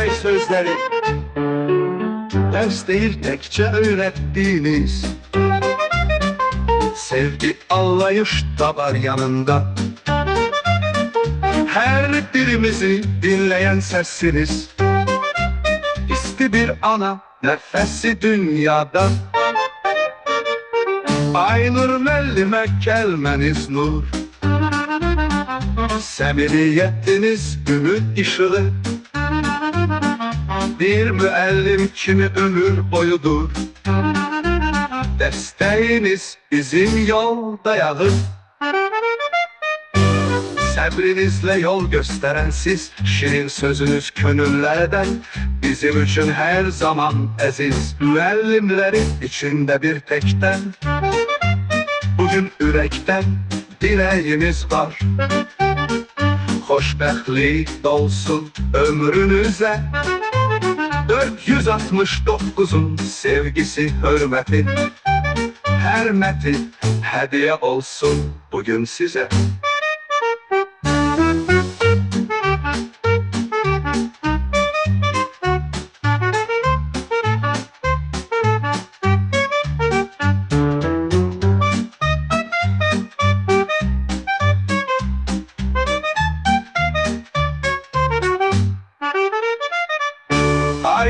Ey sözleri ders değil tekçe öğrettiğiniz, sevgi anlayış da var yanında. Her birimizi dinleyen sessiniz, hissi bir ana, nefesi dünyada. Aynur mellime kelmeniz nur, semiriyetiniz ümit ışığı. Bir müellim kimi ömür boyudur, desteğiniz bizim yol dayağı. Sabrinizle yol gösteren siz, şirin sözünüz gönüllerden bizim için her zaman aziz. Müellimlerin içinde bir tekten, bugün yürekten dileğimiz var. Hoşbəxtlik dolsun ömrünüze, 469'un sevgisi, hürmeti, hürmeti hediye olsun bugün size.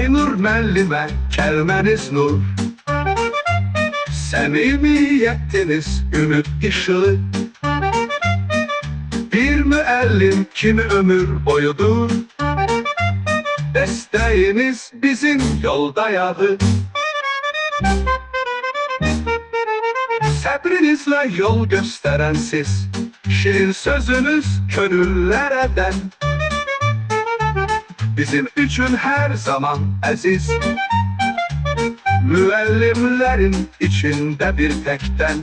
Aynur mellime kelmeniz nur, samimiyetiniz ümit ışığı. Bir müellim kimi ömür boyudur, desteğiniz bizim yol dayağı. Sabrinizle yol gösteren siz, şirin sözünüz gönüllere den bizim için her zaman aziz. Müellimlerin içinde bir tekten,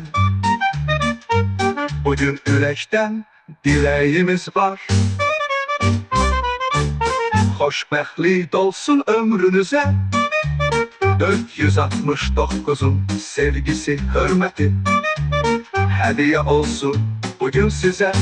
bugün yürekten dileğimiz var. Hoşbəxtlik dolsun ömrünüze, 469'un sevgisi, hürmeti hediye olsun bugün size.